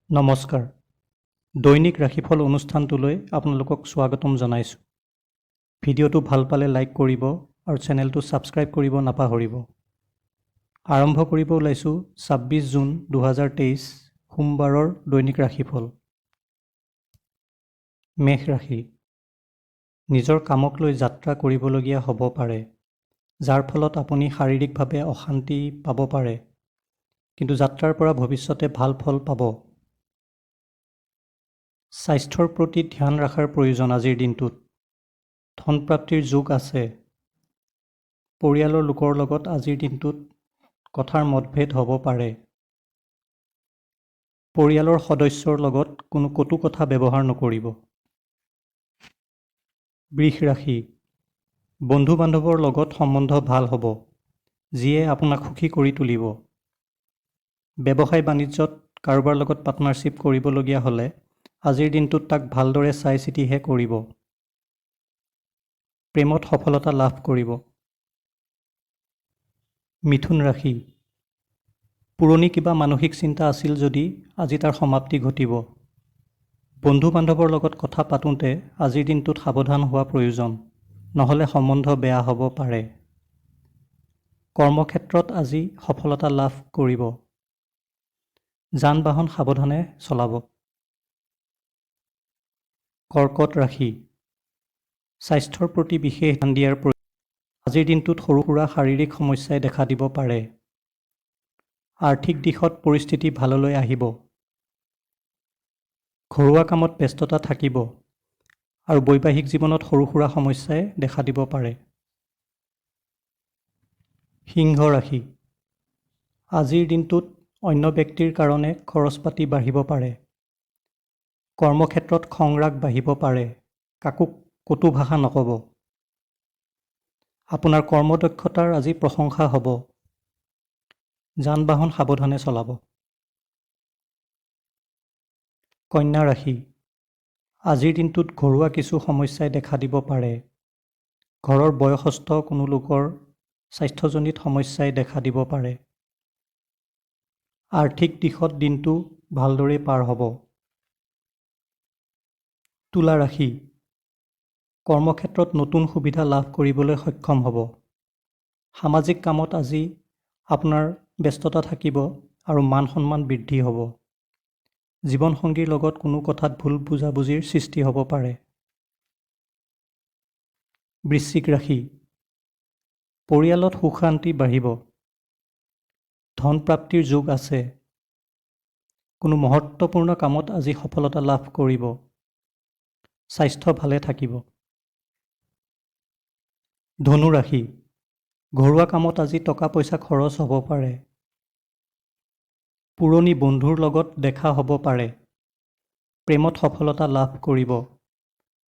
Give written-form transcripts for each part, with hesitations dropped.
নমস্কাৰ। দৈনিক ৰাশিফল অনুষ্ঠানটোলৈ আপোনালোকক স্বাগতম জনাইছোঁ। ভিডিঅ'টো ভাল পালে লাইক কৰিব আৰু চেনেলটো ছাবস্ক্ৰাইব কৰিব নাপাহৰিব। আৰম্ভ কৰিব ওলাইছোঁ ২৬ জুন ২০২৩ সোমবাৰৰ দৈনিক ৰাশিফল। মেষ ৰাশি। নিজৰ কামক লৈ যাত্ৰা কৰিবলগীয়া হ'ব পাৰে, যাৰ ফলত আপুনি শাৰীৰিকভাৱে অশান্তি পাব পাৰে, কিন্তু যাত্ৰাৰ পৰা ভৱিষ্যতে ভাল ফল পাব। স্বাস্থ্যৰ প্ৰতি ধ্যান ৰখাৰ প্ৰয়োজন। আজিৰ দিনটোত ধনপ্ৰাপ্তিৰ যোগ আছে। পৰিয়ালৰ লোকৰ লগত আজিৰ দিনটোত কথাৰ মতভেদ হ'ব পাৰে। পৰিয়ালৰ সদস্যৰ লগত কোনো কটু কথা ব্যৱহাৰ নকৰিব। বৃষ ৰাশি। বন্ধু বান্ধৱৰ লগত সম্বন্ধ ভাল হ'ব, যিয়ে আপোনাক সুখী কৰি তুলিব। ব্যৱসায় বাণিজ্যত কাৰোবাৰ লগত পাৰ্টনাৰশ্বিপ কৰিবলগীয়া হ'লে আজিৰ দিনটোত তাক ভালদৰে চাই চিতিহে কৰিব। প্ৰেমত সফলতা লাভ কৰিব। মিথুন ৰাশি। পুৰণি কিবা মানসিক চিন্তা আছিল যদি আজি তাৰ সমাপ্তি ঘটিব। বন্ধু বান্ধৱৰ লগত কথা পাতোঁতে আজিৰ দিনটোত সাৱধান হোৱা প্ৰয়োজন, নহ'লে সম্বন্ধ বেয়া হ'ব পাৰে। কৰ্মক্ষেত্ৰত আজি সফলতা লাভ কৰিব। যান বাহন সাৱধানে চলাব। কৰ্কট ৰাশি। স্বাস্থ্যৰ প্ৰতি বিশেষ ধ্যান দিয়াৰ প্ৰয়োজন। আজিৰ দিনটোত সৰু সুৰা শাৰীৰিক সমস্যাই দেখা দিব পাৰে। আৰ্থিক দিশত পৰিস্থিতি ভাললৈ আহিব। ঘৰুৱা কামত ব্যস্ততা থাকিব আৰু বৈবাহিক জীৱনত সৰু সুৰা সমস্যাই দেখা দিব পাৰে। সিংহ ৰাশি। আজিৰ দিনটোত অন্য ব্যক্তিৰ কাৰণে খৰচ পাতি বাঢ়িব পাৰে। কৰ্মক্ষেত্ৰত খং ৰাগ বাঢ়িব পাৰে, কাকো কটু ভাষা নক'ব। আপোনাৰ কৰ্মদক্ষতাৰ আজি প্ৰশংসা হ'ব। যান বাহন সাৱধানে চলাব। কন্যা ৰাশি। আজিৰ দিনটোত ঘৰুৱা কিছু সমস্যাই দেখা দিব পাৰে। ঘৰৰ বয়সস্থ কোনো লোকৰ স্বাস্থ্যজনিত সমস্যাই দেখা দিব পাৰে। আৰ্থিক দিশত দিনটো ভালদৰে পাৰ হ'ব। তুলা ৰাশি। কৰ্মক্ষেত্ৰত নতুন সুবিধা লাভ কৰিবলৈ সক্ষম হ'ব। সামাজিক কামত আজি আপোনাৰ ব্যস্ততা থাকিব আৰু মান সন্মান বৃদ্ধি হ'ব। জীৱনসংগীৰ লগত কোনো কথাত ভুল বুজাবুজিৰ সৃষ্টি হ'ব পাৰে। বৃশ্চিক ৰাশি। পৰিয়ালত সুখ শান্তি বাঢ়িব। ধন প্ৰাপ্তিৰ যোগ আছে। কোনো মহত্বপূৰ্ণ কামত আজি সফলতা লাভ কৰিব। স্বাস্থ্য ভালে থাকিব। ধনু ৰাশি। ঘৰুৱা কামত আজি টকা পইচা খৰচ হ'ব পাৰে। পুৰণি বন্ধুৰ লগত দেখা হ'ব পাৰে। প্ৰেমত সফলতা লাভ কৰিব।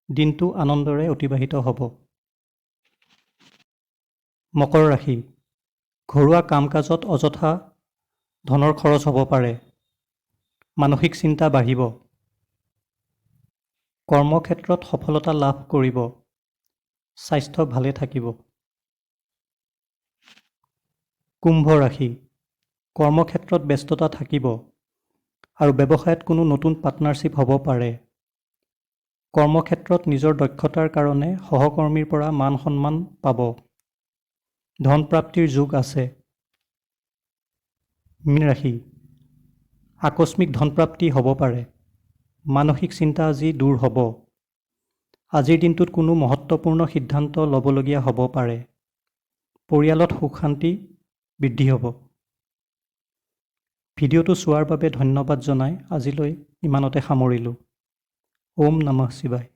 দিনটো আনন্দৰে অতিবাহিত হ'ব। মকৰ ৰাশি। ঘৰুৱা কাম কাজত অযথা ধনৰ খৰচ হ'ব পাৰে। মানসিক চিন্তা বাঢ়িব। কৰ্মক্ষেত্ৰত সফলতা লাভ কৰিব। স্বাস্থ্য ভালে থাকিব। কুম্ভ ৰাশি। কৰ্মক্ষেত্ৰত ব্যস্ততা থাকিব আৰু ব্যৱসায়ত কোনো নতুন পাৰ্টনাৰশ্বিপ হ'ব পাৰে। কৰ্মক্ষেত্ৰত নিজৰ দক্ষতাৰ কাৰণে সহকৰ্মীৰ পৰা মান সন্মান পাব। ধন প্ৰাপ্তিৰ যোগ আছে। মীন ৰাশি। আকস্মিক ধনপ্ৰাপ্তি হ'ব পাৰে। মানসিক চিন্তা আজি দূৰ হ'ব। আজিৰ দিনটোত কোনো মহত্বপূৰ্ণ সিদ্ধান্ত ল'বলগীয়া হ'ব পাৰে। পৰিয়ালত সুখ শান্তি বৃদ্ধি হ'ব। ভিডিঅ'টো চোৱাৰ বাবে ধন্যবাদ জনাই আজিলৈ ইমানতে সামৰিলোঁ। ওম নমঃ শিৱায়।